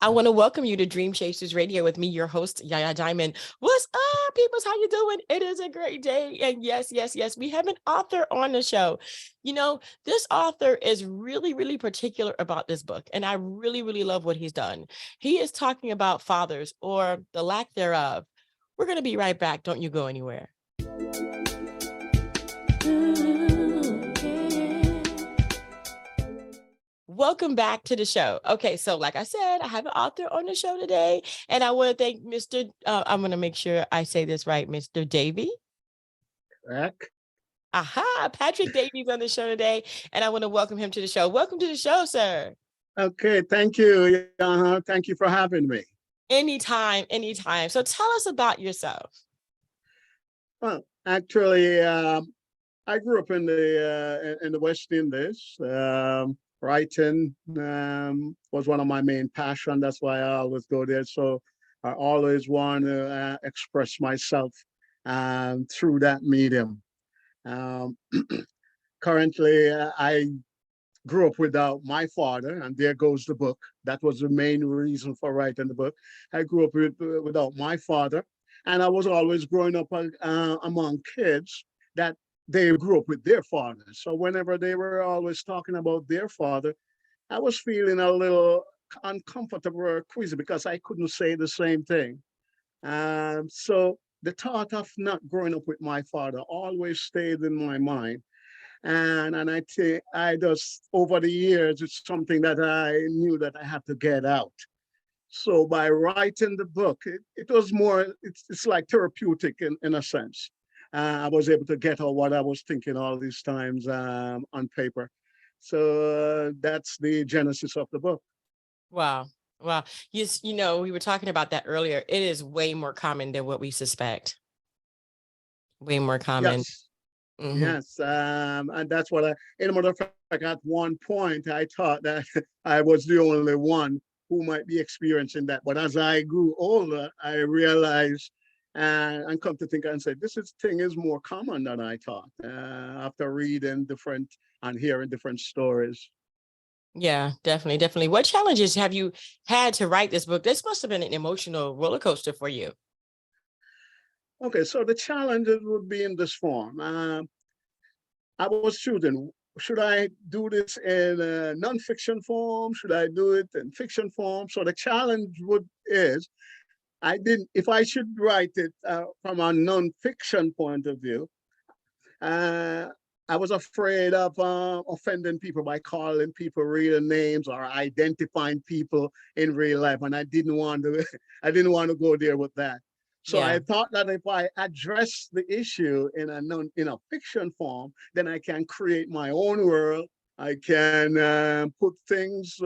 I want to welcome you to Dream Chasers Radio with me, your host, Yaya Diamond. What's up, peoples? How you doing? It is a great day. And yes, we have an author on the show. This author is really, really particular about this book. And I really, really love what he's done. He is talking about fathers or the lack thereof. We're going to be right back. Don't you go anywhere. Welcome back to the show. Okay, so like I said, I have an author on the show today, and I want to thank I'm going to make sure I say this right, Mr. Davy. Correct. Aha, Patrick Davy's on the show today, and I want to welcome him to the show. Welcome to the show, sir. Okay, thank you. Thank you for having me. Anytime. So tell us about yourself. Well, actually, I grew up in the West Indies. Writing was one of my main passions. That's why I always go there. So I always want to express myself through that medium. Um, Currently, I grew up without my father, and there goes the book. That was the main reason for writing the book. I grew up without my father, and I was always growing up among kids that they grew up with their fathers. So whenever they were always talking about their father, I was feeling a little uncomfortable or queasy because I couldn't say the same thing. So the thought of not growing up with my father always stayed in my mind. And I think I just over the years, it's something that I knew that I had to get out. So by writing the book, it was more, it's like therapeutic in a sense. I was able to get out what I was thinking all these times on paper. So that's the genesis of the book. Wow. Yes, we were talking about that earlier. It is way more common than what we suspect. Way more common. Yes. Mm-hmm. Yes, and that's what in a matter of fact, at one point, I thought that I was the only one who might be experiencing that. But as I grew older, I realized and come to think and say, thing is more common than I thought after reading different and hearing different stories. Yeah, definitely. What challenges have you had to write this book? This must have been an emotional roller coaster for you. Okay, so the challenges would be in this form. I was choosing, should I do this in a nonfiction form? Should I do it in fiction form? So the challenge if I should write it from a nonfiction point of view, uh, I was afraid of offending people by calling people real names or identifying people in real life, and I didn't want to. I didn't want to go there with that. So Yeah. I thought that if I address the issue in a fiction form, then I can create my own world. I can put things,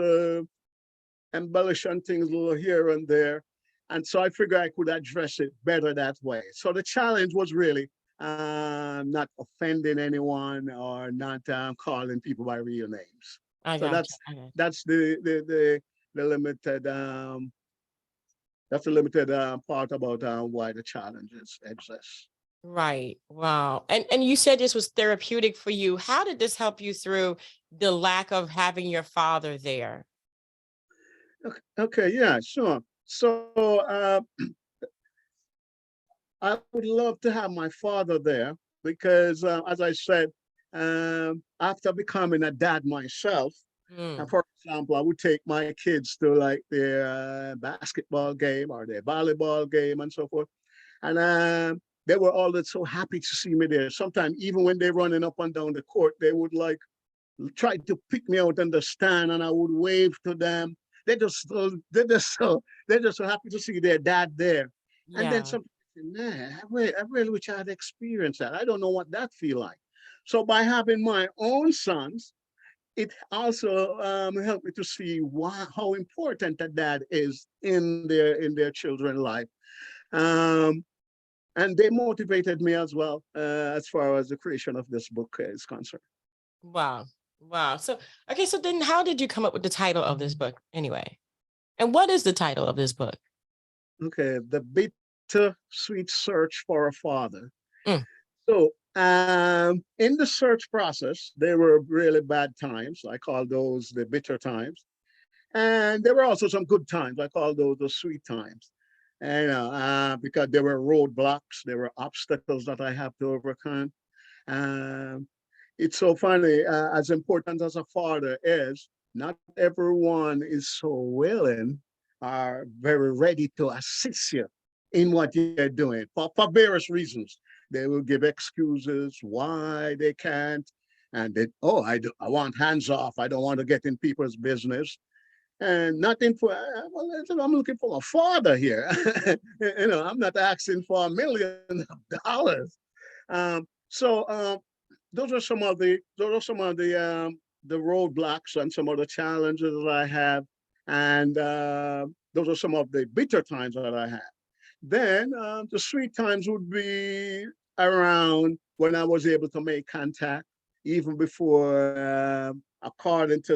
embellish on things a little here and there. And so I figured I could address it better that way. So the challenge was really not offending anyone or not calling people by real names. I So got that's you. that's the limited part about why the challenges exist. Right. Wow. And you said this was therapeutic for you. How did this help you through the lack of having your father there? Okay, yeah, sure. So I would love to have my father there because, as I said, after becoming a dad myself, for example, I would take my kids to like their basketball game or their volleyball game and so forth. And they were always so happy to see me there. Sometimes, even when they're running up and down the court, they would like try to pick me out in the stand and I would wave to them. They're just so happy to see their dad there. And then Yeah. some man, I really wish I had experienced that. I don't know what that feel like. So by having my own sons, it also helped me to see how important a dad is in their children's life, um, and they motivated me as well as far as the creation of this book is concerned. Wow. Wow. So, okay. So then how did you come up with the title of this book anyway? And what is the title of this book? Okay, the bittersweet search for a father. Mm. So in the search process, there were really bad times. I call those the bitter times. And there were also some good times. I call those the sweet times. And, because there were roadblocks, there were obstacles that I have to overcome. Um, it's so funny, as important as a father is, not everyone is so willing or very ready to assist you in what you're doing for various reasons. They will give excuses why they can't. And they, oh, I want hands off. I don't want to get in people's business. And nothing for, well, I'm looking for a father here. I'm not asking for $1 million. So those are some of the roadblocks and some of the challenges that I have, and those are some of the bitter times that I have. Then the sweet times would be around when I was able to make contact, even before, according to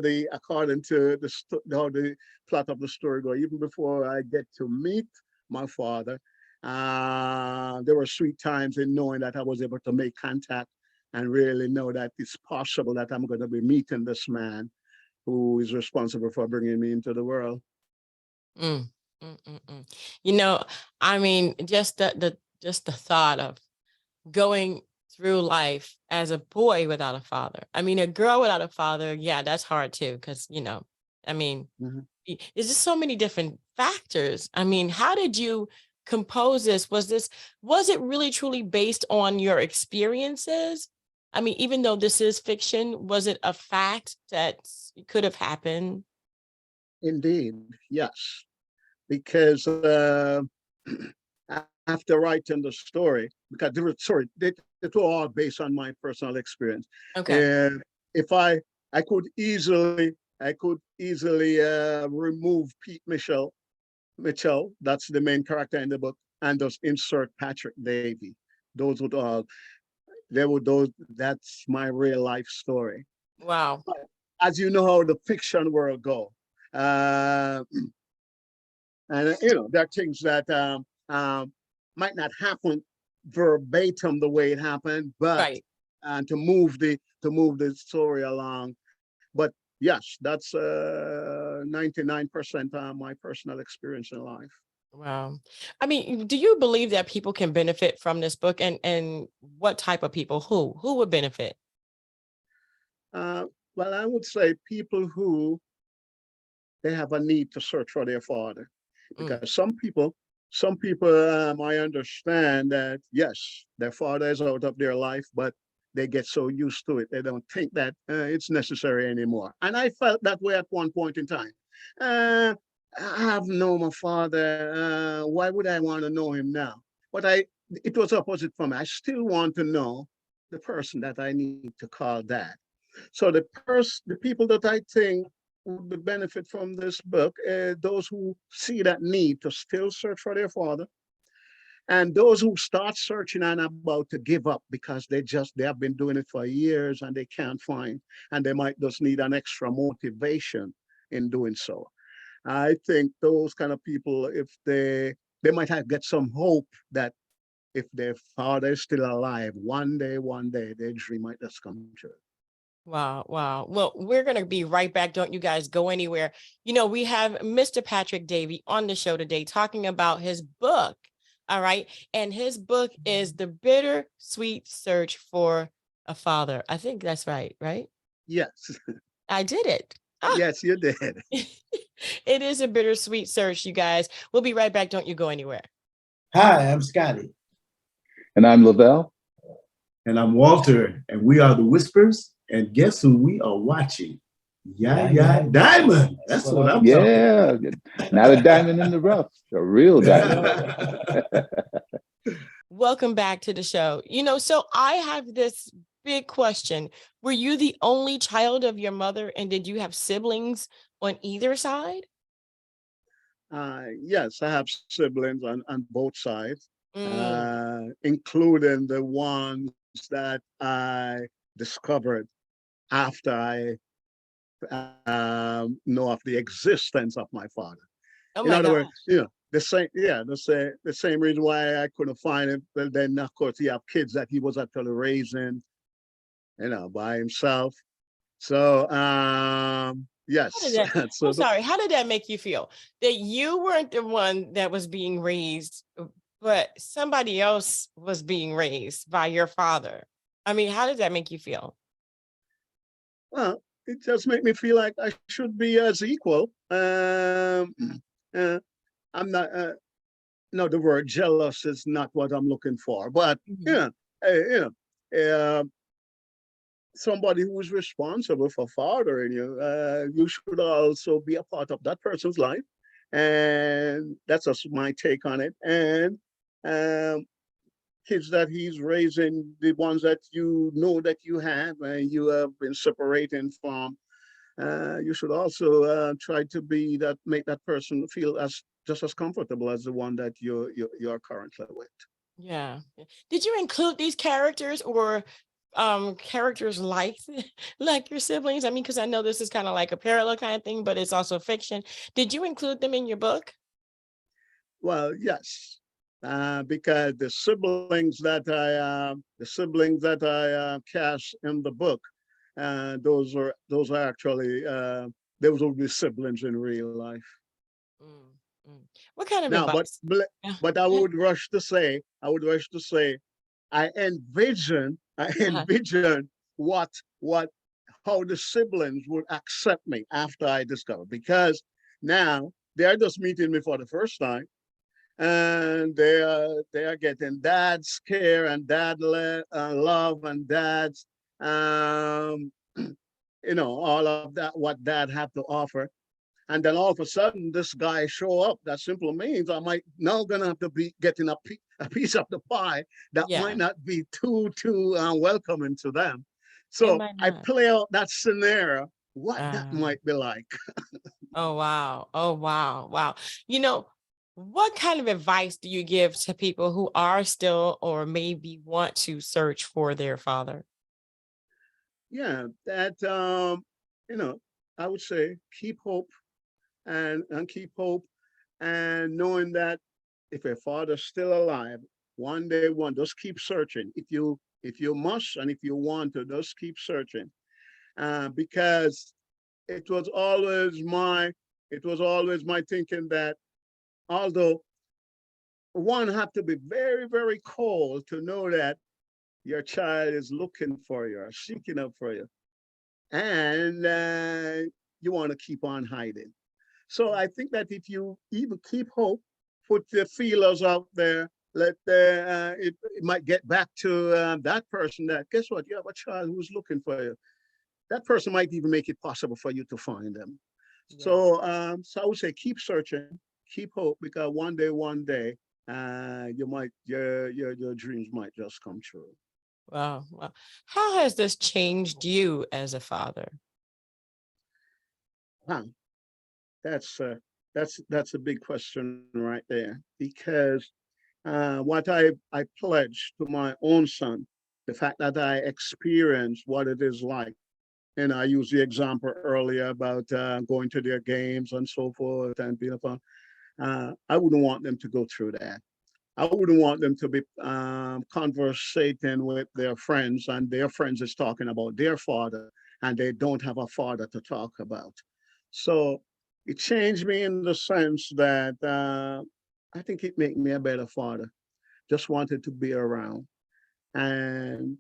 how the plot of the story go, even before I get to meet my father. There were sweet times in knowing that I was able to make contact and really know that it's possible that I'm going to be meeting this man who is responsible for bringing me into the world. Mm, mm, mm, mm. You know, I mean, just the thought of going through life as a boy without a father. I mean, a girl without a father, yeah, that's hard too, because I mean, Mhm. there's just so many different factors. I mean, how did you compose this? Was it really truly based on your experiences? I mean, even though this is fiction, was it a fact that could have happened? Indeed, yes. Because after writing the story, because it was all based on my personal experience. Okay. And if I could easily remove Pete Mitchell, that's the main character in the book, and just insert Patrick Davy. Those would all they would those That's my real life story. Wow. But as you know how the fiction world go. Uh, and there are things that might not happen verbatim the way it happened, but Right. to move the story along. But yes, that's 99% my personal experience in life. Wow. I mean, do you believe that people can benefit from this book, and what type of people? Who would benefit? Uh, well, I would say people who they have a need to search for their father, Mm, because some people, I understand that yes, their father is out of their life, but they get so used to it they don't think that it's necessary anymore. And I felt that way at one point in time. uh, I have known my father. Why would I want to know him now? But it was opposite for me. I still want to know the person that I need to call dad. So the people that I think would benefit from this book, those who see that need to still search for their father, and those who start searching and about to give up because they have been doing it for years and they can't find, and they might just need an extra motivation in doing so. I think those kind of people, if they might have get some hope that if their father is still alive, one day, their dream might just come true. wow, wow. Well, we're gonna be right back. Don't you guys go anywhere. We have Mr. Patrick Davy on the show today talking about his book. All right. And his book is The Bitter Sweet Search for a Father. I think that's right, right? Yes, I did it. Ah, yes, you did. it is a bittersweet search, you guys. We'll be right back. Don't you go anywhere. Hi, I'm Scotty. And I'm Lavelle. And I'm Walter, and we are the Whispers. And guess who we are watching? Yaya Diamond. That's what I'm talking Yeah, not a diamond in the rough, a real diamond. about. Welcome back to the show. So I have this big question. Were you the only child of your mother, and did you have siblings on either side? Yes, I have siblings on both sides, Mm, including the ones that I discovered after I know of the existence of my father. oh In my other words, gosh. the same reason why I couldn't find him. But then, of course, he have kids that he was actually raising, by himself. So How did Yes. that, So I'm sorry, how did that make you feel? That you weren't the one that was being raised, but somebody else was being raised by your father? I mean, how did that make you feel? well, it just made me feel like I should be as equal. Uh, I'm not. No, the word jealous is not what I'm looking for, but Mhm. yeah, somebody who is responsible for fathering you, you should also be a part of that person's life, and that's just my take on it. And um, kids that he's raising, the ones that you know that you have and you have been separating from, you should also try to be that, make that person feel as just as comfortable as the one that you're currently with. Yeah. Did you include these characters or characters like like your siblings? I mean, because I know this is kind of like a parallel kind of thing, but it's also fiction. Did you include them in your book? Well, yes, because the siblings that I cast in the book, those are actually those will be siblings in real life. Mm, mm. What kind of Now, advice? Yeah. but I would rush to say, I Uh-huh. envision what how the siblings would accept me after I discover, because now they're just meeting me for the first time, and they are getting dad's care and love and dad's um all of that what dad had to offer. And then all of a sudden this guy show up. That simply means I might now gonna have to be getting a piece of the pie that might Yeah, not be too welcoming to them. it So might I not. play out that scenario, what that Uh, might be like. oh wow. Oh wow. Wow. You know, what kind of advice do you give to people who are still or maybe want to search for their father? Yeah, that you know, I would say keep hope, and keep hope, and knowing that if your father's still alive, one day one, just keep searching. If you must and if you want to, just keep searching. Because it was always my it was always my thinking that although one have to be very, very cold to know that your child is looking for you or seeking up for you, and you want to keep on hiding. So I think that if you even keep hope, put the feelers out there, it might get back to that person. That guess what? You have a child who's looking for you. That person might even make it possible for you to find them. Yeah. So I would say keep searching, keep hope, because one day, your dreams might just come true. Wow. Wow. How has this changed you as a father? Wow, that's uh, that's a big question right there, because what I pledged to my own son, the fact that I experienced what it is like. And I used the example earlier about going to their games and so forth and being fun. I wouldn't want them to go through that. I wouldn't want them to be conversating with their friends, and their friends is talking about their father, and they don't have a father to talk about. So it changed me in the sense that I think it made me a better father. Just wanted to be around. And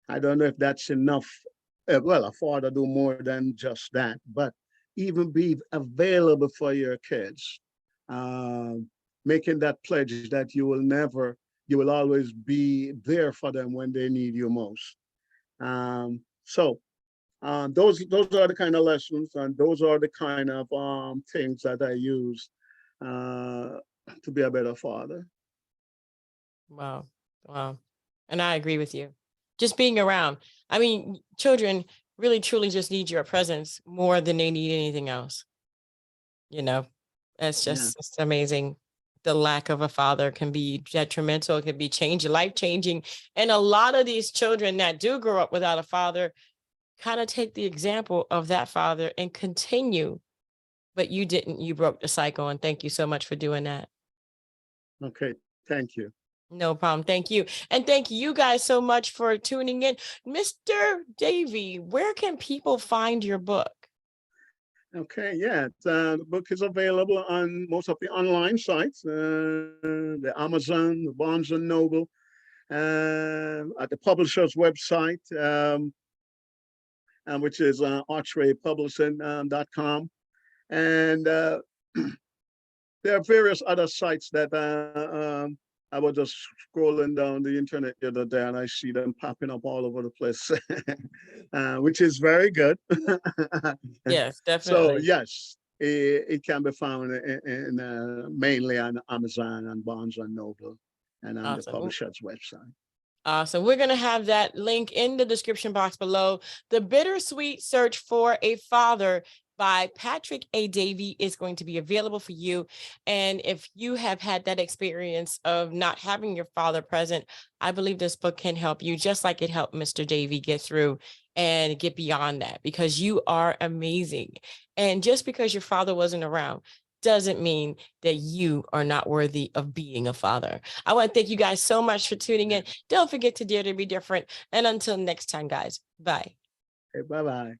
I don't know if that's enough. Well, a father do more than just that, but even be available for your kids, um, making that pledge that you will always be there for them when they need you most. So those are the kind of lessons, and those are the kind of things that I use uh, to be a better father. Wow. Wow. And I agree with you. Just being around. I mean, children really truly just need your presence more than they need anything else. You know, it's Yeah. just it's amazing. The lack of a father can be detrimental, it can be changing, life changing. And a lot of these children that do grow up without a father kind of take the example of that father and continue. But you didn't, you broke the cycle. And thank you so much for doing that. Okay. Thank you. No problem. Thank you. And thank you guys so much for tuning in. Mr. Davy, where can people find your book? Okay, yeah, the book is available on most of the online sites, the Amazon, the Barnes and Noble, at the publisher's website, which is archwaypublishing.com. And there are various other sites that I was just scrolling down the internet the other day and I see them popping up all over the place, which is very good. Yes, So definitely. yes, it can be found mainly on Amazon and Barnes and Noble and on the Awesome. publisher's website. Awesome. We're going to have that link in the description box below. The Bittersweet Search for a Father by Patrick A. Davy is going to be available for you. And if you have had that experience of not having your father present, I believe this book can help you, just like it helped Mr. Davy get through and get beyond that, because you are amazing. And just because your father wasn't around doesn't mean that you are not worthy of being a father. I want to thank you guys so much for tuning in. Don't forget to dare to be different. And until next time, guys, bye. Okay, bye-bye.